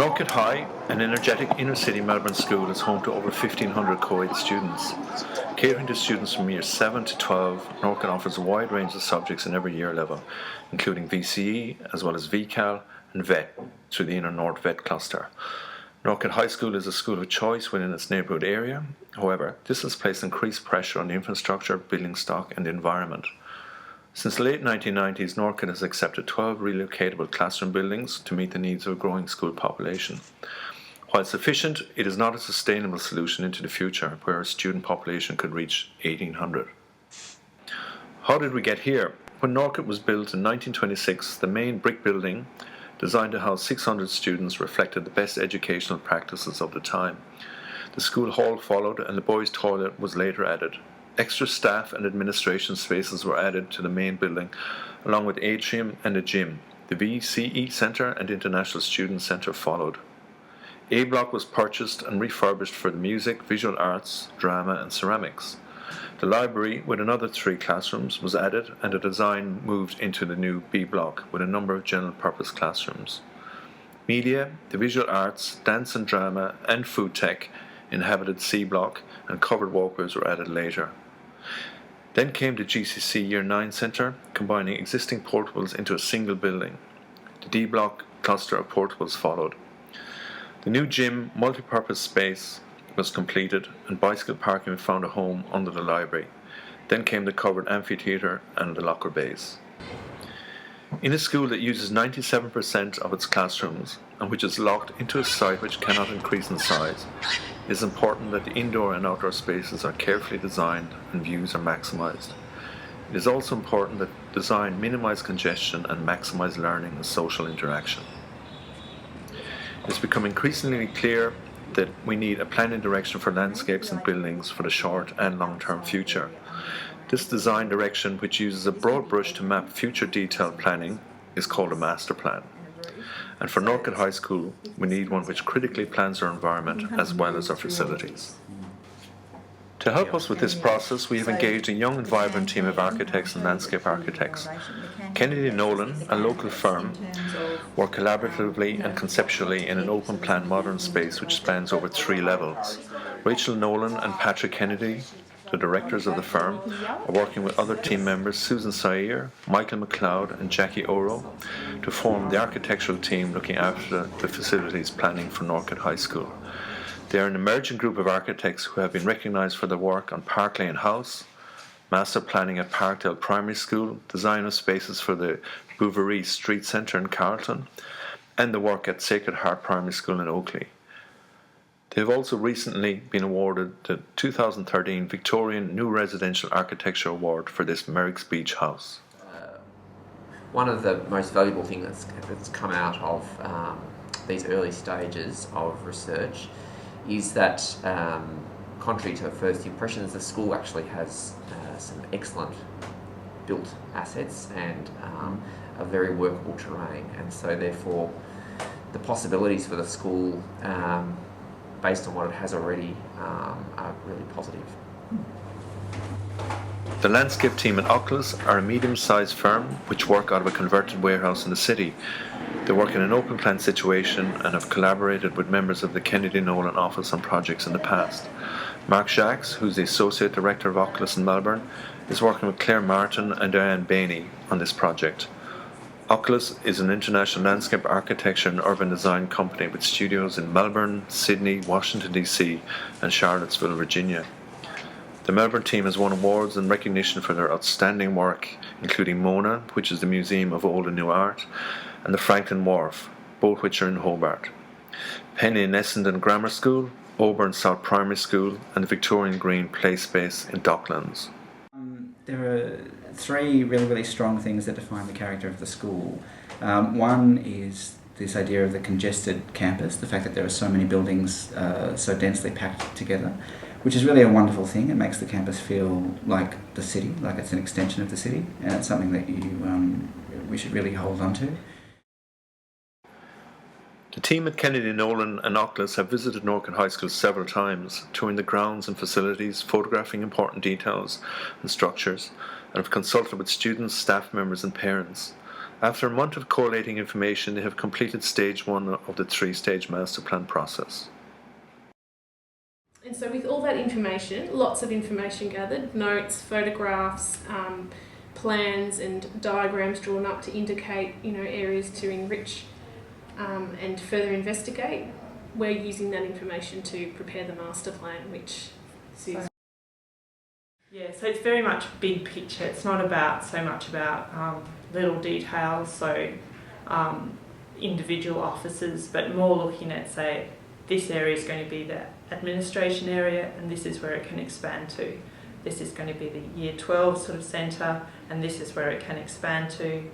Northcote High, an energetic inner-city Melbourne school, is home to over 1,500 co-ed students. Catering to students from years 7 to 12, Northcote offers a wide range of subjects in every year level, including VCE, as well as VCAL and VET through the Inner North VET cluster. Northcote High School is a school of choice within its neighbourhood area. However, this has placed increased pressure on the infrastructure, building stock and the environment. Since the late 1990s, Northcote has accepted 12 relocatable classroom buildings to meet the needs of a growing school population. While sufficient, it is not a sustainable solution into the future, where our student population could reach 1,800. How did we get here? When Northcote was built in 1926, the main brick building, designed to house 600 students, reflected the best educational practices of the time. The school hall followed, and the boys' toilet was later added. Extra staff and administration spaces were added to the main building, along with atrium and a gym. The VCE Centre and International Student Centre followed. A block was purchased and refurbished for the music, visual arts, drama and ceramics. The library, with another 3 classrooms, was added, and the design moved into the new B block with a number of general purpose classrooms. Media, the visual arts, dance and drama and food tech inhabited C block, and covered walkways were added later. Then came the GCC Year 9 Centre, combining existing portables into a single building. The D block cluster of portables followed. The new gym, multi-purpose space, was completed, and bicycle parking found a home under the library. Then came the covered amphitheatre and the locker bays. In a school that uses 97% of its classrooms, and which is locked into a site which cannot increase in size, it is important that the indoor and outdoor spaces are carefully designed and views are maximised. It is also important that design minimise congestion and maximise learning and social interaction. It has become increasingly clear that we need a planning direction for landscapes and buildings for the short and long-term future. This design direction, which uses a broad brush to map future detailed planning, is called a master plan. And for Northcote High School, we need one which critically plans our environment as well as our facilities. To help us with this process, we have engaged a young and vibrant team of architects and landscape architects. Kennedy Nolan, a local firm, work collaboratively and conceptually in an open plan modern space which spans over 3 levels. Rachel Nolan and Patrick Kennedy, the directors of the firm, are working with other team members Susan Sayer, Michael McLeod and Jackie Oro to form the architectural team looking after the facilities planning for Northcote High School. They are an emerging group of architects who have been recognised for their work on Park Lane House, master planning at Parkdale Primary School, design of spaces for the Bouverie Street Centre in Carlton, and the work at Sacred Heart Primary School in Oakley. They have also recently been awarded the 2013 Victorian New Residential Architecture Award for this Merrick's Beach house. One of the most valuable things that's come out of these early stages of research is that, contrary to first impressions, the school actually has some excellent built assets and a very workable terrain, and so therefore the possibilities for the school based on what it has already are really positive. The landscape team at Oculus are a medium-sized firm which work out of a converted warehouse in the city. They work in an open plan situation and have collaborated with members of the Kennedy Nolan office on projects in the past. Mark Jacques, who's the Associate Director of Oculus in Melbourne, is working with Claire Martin and Diane Bainey on this project. Oculus is an international landscape architecture and urban design company with studios in Melbourne, Sydney, Washington DC and Charlottesville, Virginia. The Melbourne team has won awards and recognition for their outstanding work, including Mona, which is the Museum of Old and New Art, and the Franklin Wharf, both which are in Hobart. Penny and Essendon Grammar School, Auburn South Primary School, and the Victorian Green Play Space in Docklands. There are 3 really strong things that define the character of the school. One is this idea of the congested campus, the fact that there are so many buildings so densely packed together, which is really a wonderful thing. It makes the campus feel like the city, like it's an extension of the city, and it's something that we should really hold on to. The team at Kennedy Nolan and Oculus have visited Northcote High School several times, touring the grounds and facilities, photographing important details and structures, and have consulted with students, staff members and parents. After a month of collating information, they have completed stage 1 of the 3-stage master plan process. And so with all that information, lots of information gathered, notes, photographs, plans and diagrams drawn up to indicate, areas to enrich and further investigate, we're using that information to prepare the master plan, which is... Yeah, so it's very much big picture. It's not so much about little details, so individual offices, but more looking at, say, this area is going to be the administration area and this is where it can expand to. This is going to be the Year 12 sort of centre and this is where it can expand to.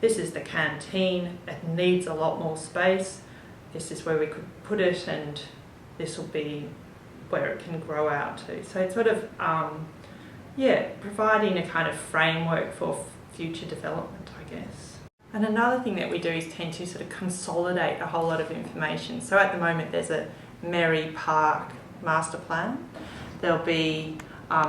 This is the canteen, it needs a lot more space. This is where we could put it and this will be where it can grow out to. So it's sort of, providing a kind of framework for future development, I guess. And another thing that we do is tend to sort of consolidate a whole lot of information. So at the moment there's a Merry Park master plan. There'll be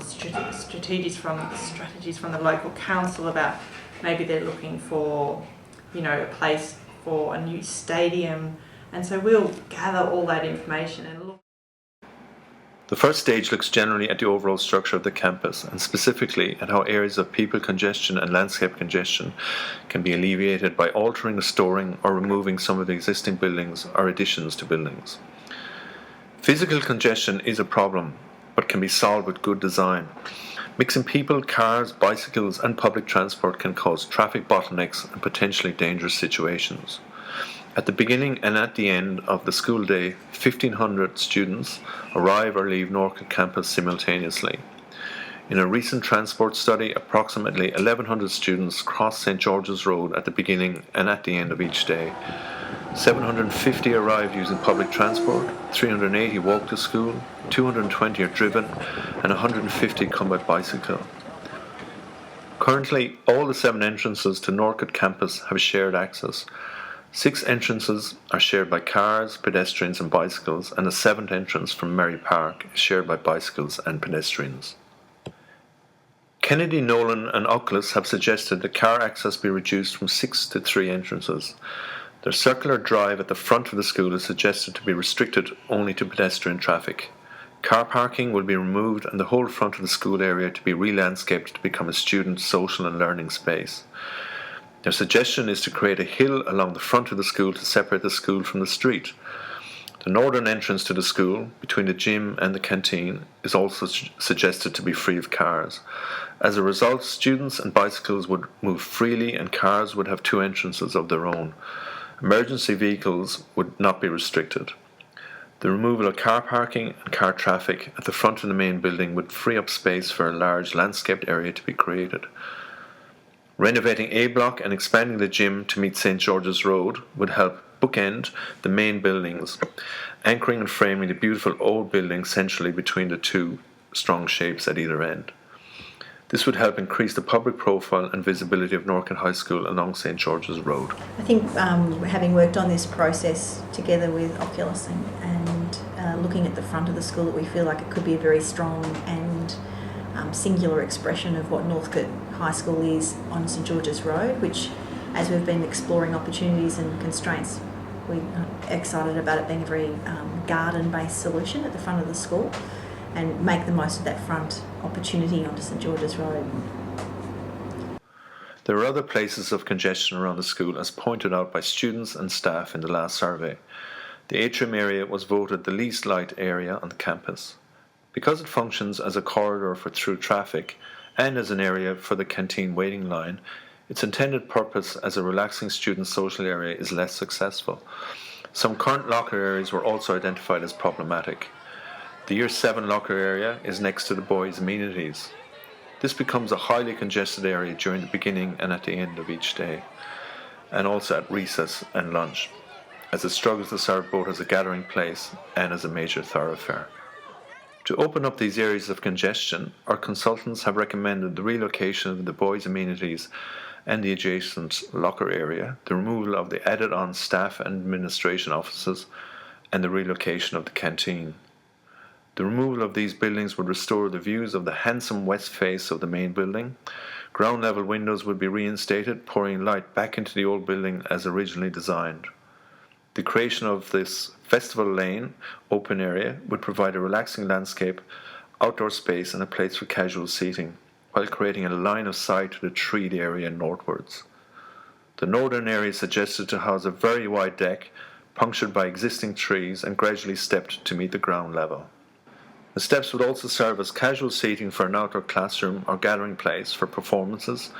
strategies from the local council about maybe they're looking for, a place for a new stadium. And so we'll gather all that information and look. The first stage looks generally at the overall structure of the campus and specifically at how areas of people congestion and landscape congestion can be alleviated by altering, restoring or removing some of the existing buildings or additions to buildings. Physical congestion is a problem but can be solved with good design. Mixing people, cars, bicycles and public transport can cause traffic bottlenecks and potentially dangerous situations. At the beginning and at the end of the school day, 1,500 students arrive or leave Northcote campus simultaneously. In a recent transport study, approximately 1,100 students cross St George's Road at the beginning and at the end of each day. 750 arrive using public transport, 380 walk to school, 220 are driven, and 150 come by bicycle. Currently, all the 7 entrances to Northcote campus have shared access. 6 entrances are shared by cars, pedestrians and bicycles, and the 7th entrance from Merry Park is shared by bicycles and pedestrians. Kennedy Nolan and Oculus have suggested that car access be reduced from 6 to 3 entrances. Their circular drive at the front of the school is suggested to be restricted only to pedestrian traffic. Car parking will be removed and the whole front of the school area to be re-landscaped to become a student social and learning space. Their suggestion is to create a hill along the front of the school to separate the school from the street. The northern entrance to the school, between the gym and the canteen, is also suggested to be free of cars. As a result, students and bicycles would move freely and cars would have 2 entrances of their own. Emergency vehicles would not be restricted. The removal of car parking and car traffic at the front of the main building would free up space for a large landscaped area to be created. Renovating A Block and expanding the gym to meet St George's Road would help bookend the main buildings, anchoring and framing the beautiful old building centrally between the 2 strong shapes at either end. This would help increase the public profile and visibility of Northcote High School along St George's Road. I think having worked on this process together with Oculus and looking at the front of the school, that we feel like it could be a very strong and singular expression of what Northcote High School is on St George's Road, which, as we've been exploring opportunities and constraints, we're excited about it being a very garden-based solution at the front of the school and make the most of that front opportunity onto St George's Road. There are other places of congestion around the school as pointed out by students and staff in the last survey. The atrium area was voted the least light area on the campus. Because it functions as a corridor for through traffic and as an area for the canteen waiting line, its intended purpose as a relaxing student social area is less successful. Some current locker areas were also identified as problematic. The Year 7 locker area is next to the boys' amenities. This becomes a highly congested area during the beginning and at the end of each day, and also at recess and lunch, as it struggles to serve both as a gathering place and as a major thoroughfare. To open up these areas of congestion, our consultants have recommended the relocation of the boys' amenities and the adjacent locker area, the removal of the added-on staff and administration offices, and the relocation of the canteen. The removal of these buildings would restore the views of the handsome west face of the main building, Ground level windows would be reinstated, pouring light back into the old building as originally designed. The creation of this festival lane open area would provide a relaxing landscape, outdoor space and a place for casual seating, while creating a line of sight to the treed area northwards. The northern area is suggested to house a very wide deck, punctured by existing trees and gradually stepped to meet the ground level. The steps would also serve as casual seating for an outdoor classroom or gathering place for performances,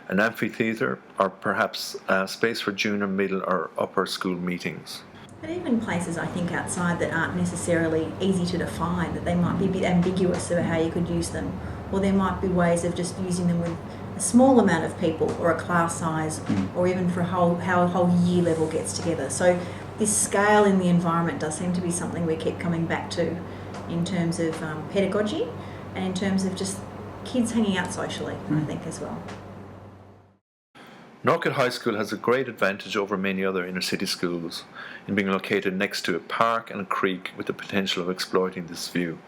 an amphitheatre, or perhaps a space for junior, middle or upper school meetings. But even places, I think, outside that aren't necessarily easy to define, that they might be a bit ambiguous about how you could use them, or there might be ways of just using them with a small amount of people or a class size, or even for how a whole year level gets together. So this scale in the environment does seem to be something we keep coming back to in terms of pedagogy and in terms of just kids hanging out socially, I think, as well. Northcote High School has a great advantage over many other inner city schools in being located next to a park and a creek with the potential of exploiting this view.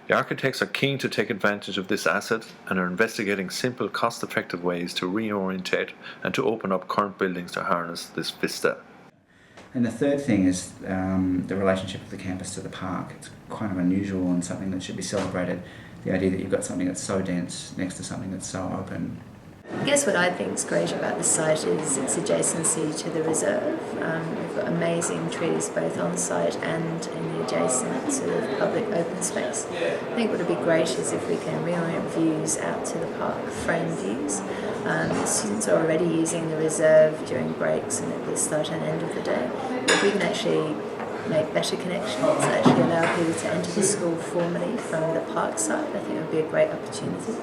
The architects are keen to take advantage of this asset and are investigating simple, cost-effective ways to reorientate and to open up current buildings to harness this vista. And the third thing is the relationship of the campus to the park. It's kind of unusual and something that should be celebrated. The idea that you've got something that's so dense next to something that's so open. I guess what I think is great about the site is its adjacency to the reserve. We've got amazing trees both on site and in the adjacent sort of public open space. I think what would be great is if we can reorient views out to the park, frame views. The students are already using the reserve during breaks and at the start and end of the day. If we can actually make better connections, actually allow people to enter the school formally from the park side, I think it would be a great opportunity.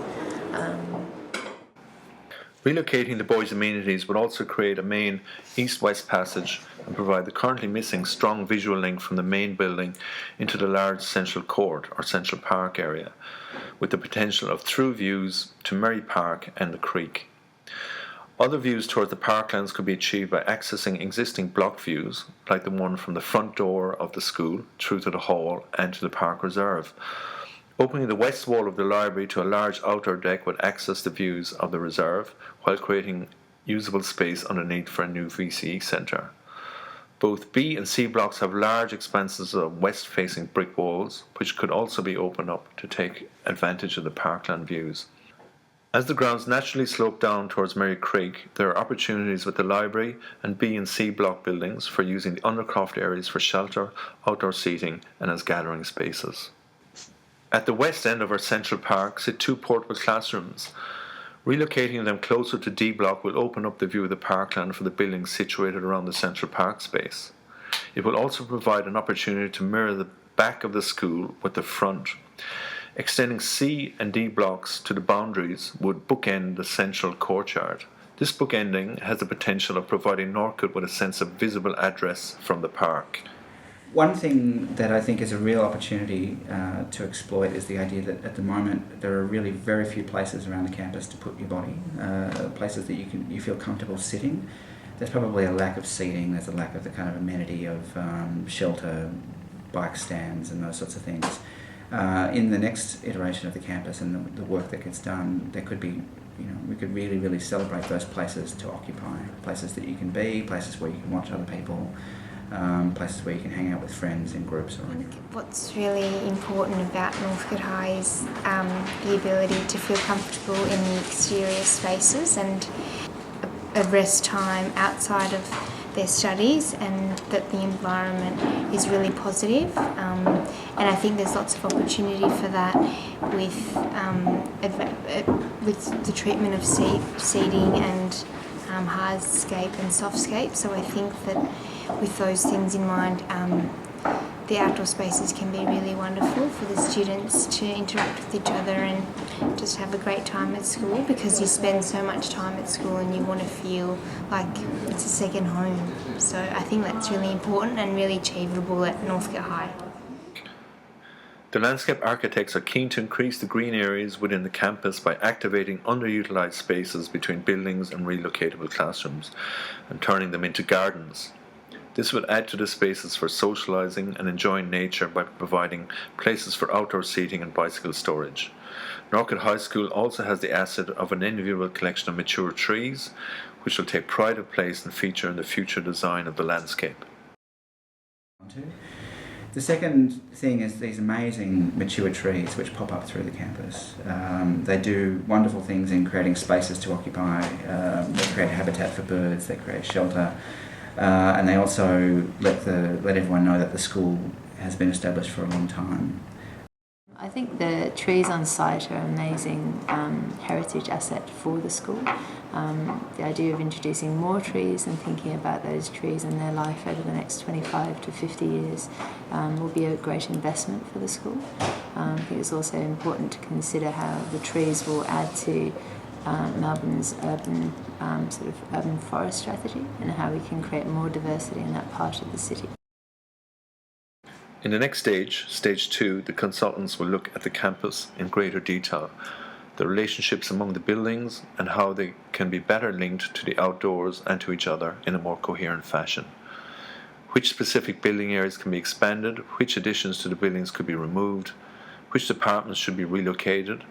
Relocating the boys' amenities would also create a main east-west passage and provide the currently missing strong visual link from the main building into the large central court or central park area, with the potential of through views to Merry Park and the creek. Other views towards the parklands could be achieved by accessing existing block views, like the one from the front door of the school through to the hall and to the park reserve. Opening the west wall of the library to a large outdoor deck would access the views of the reserve while creating usable space underneath for a new VCE centre. Both B and C blocks have large expanses of west-facing brick walls, which could also be opened up to take advantage of the parkland views. As the grounds naturally slope down towards Merry Creek, there are opportunities with the library and B and C block buildings for using the undercroft areas for shelter, outdoor seating and as gathering spaces. At the west end of our central park sit two portable classrooms. Relocating them closer to D block will open up the view of the parkland for the buildings situated around the central park space. It will also provide an opportunity to mirror the back of the school with the front. Extending C and D blocks to the boundaries would bookend the central courtyard. This bookending has the potential of providing Northcote with a sense of visible address from the park. One thing that I think is a real opportunity to exploit is the idea that at the moment there are really very few places around the campus to put your body, places that you feel comfortable sitting. There's probably a lack of seating, there's a lack of the kind of amenity of shelter, bike stands and those sorts of things. In the next iteration of the campus and the work that gets done, there could be, we could really, really celebrate those places to occupy, places that you can be, places where you can watch other people, places where you can hang out with friends in groups. What's really important about Northcote High is the ability to feel comfortable in the exterior spaces and a rest time outside of their studies, and that the environment is really positive. And I think there's lots of opportunity for that with the treatment of seating and hardscape and softscape. So I think that with those things in mind, the outdoor spaces can be really wonderful for the students to interact with each other and just have a great time at school, because you spend so much time at school and you want to feel like it's a second home. So I think that's really important and really achievable at Northcote High. The landscape architects are keen to increase the green areas within the campus by activating underutilised spaces between buildings and relocatable classrooms and turning them into gardens. This would add to the spaces for socialising and enjoying nature by providing places for outdoor seating and bicycle storage. Northcote High School also has the asset of an enviable collection of mature trees, which will take pride of place and feature in the future design of the landscape. The second thing is these amazing mature trees which pop up through the campus. They do wonderful things in creating spaces to occupy. They create habitat for birds, they create shelter, and they also let everyone know that the school has been established for a long time. I think the trees on site are an amazing heritage asset for the school. The idea of introducing more trees and thinking about those trees and their life over the next 25 to 50 years will be a great investment for the school. I think it's also important to consider how the trees will add to Melbourne's urban forest strategy and how we can create more diversity in that part of the city. In the next stage, Stage 2, the consultants will look at the campus in greater detail, the relationships among the buildings and how they can be better linked to the outdoors and to each other in a more coherent fashion. Which specific building areas can be expanded, which additions to the buildings could be removed, which departments should be relocated,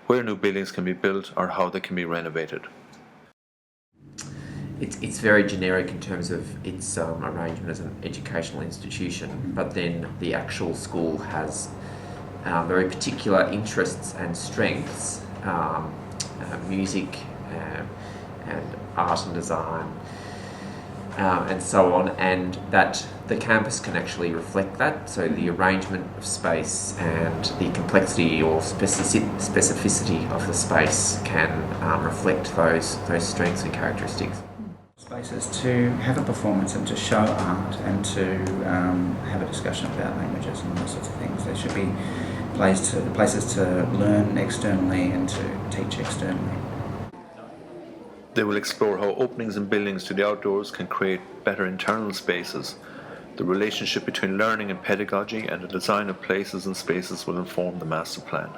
where new buildings can be built or how they can be renovated. It's very generic in terms of its arrangement as an educational institution, but then the actual school has very particular interests and strengths, music and art and design and so on, and that the campus can actually reflect that. So the arrangement of space and the complexity or specificity of the space can reflect those strengths and characteristics. Spaces to have a performance and to show art and to have a discussion about languages and all those sorts of things. There should be places to learn externally and to teach externally. They will explore how openings in buildings to the outdoors can create better internal spaces. The relationship between learning and pedagogy and the design of places and spaces will inform the master plan.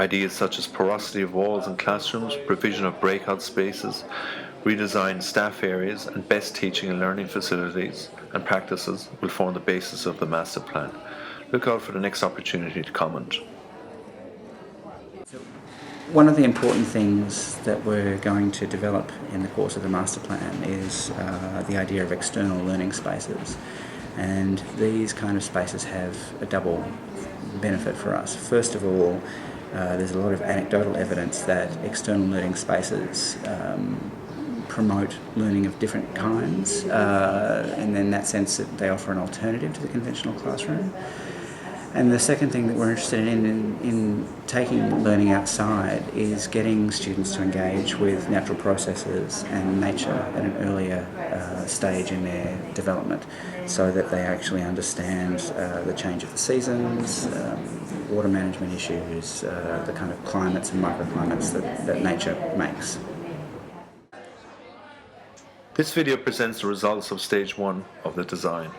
Ideas such as porosity of walls in classrooms, provision of breakout spaces, redesigned staff areas and best teaching and learning facilities and practices will form the basis of the master plan. Look out for the next opportunity to comment. One of the important things that we're going to develop in the course of the master plan is the idea of external learning spaces, and these kind of spaces have a double benefit for us. First of all, there's a lot of anecdotal evidence that external learning spaces promote learning of different kinds, and in that sense that they offer an alternative to the conventional classroom. And the second thing that we're interested in taking learning outside is getting students to engage with natural processes and nature at an earlier stage in their development, so that they actually understand the change of the seasons, water management issues, the kind of climates and microclimates that nature makes. This video presents the results of Stage 1 of the design.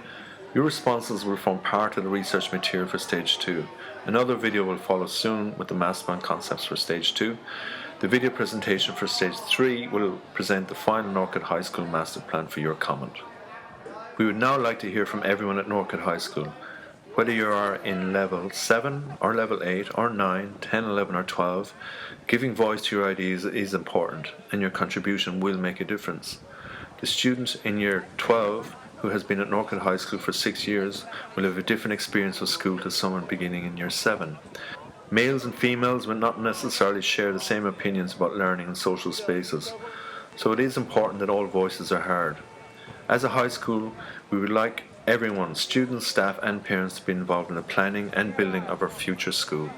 Your responses will form part of the research material for Stage 2. Another video will follow soon with the master plan concepts for Stage 2. The video presentation for Stage 3 will present the final Northcote High School master plan for your comment. We would now like to hear from everyone at Northcote High School. Whether you are in Level 7 or Level 8 or 9, 10, 11 or 12, giving voice to your ideas is important and your contribution will make a difference. The student in Year 12 who has been at Northcote High School for 6 years will have a different experience with school to someone beginning in Year 7. Males and females will not necessarily share the same opinions about learning in social spaces, so it is important that all voices are heard. As a high school, we would like everyone, students, staff and parents, to be involved in the planning and building of our future school.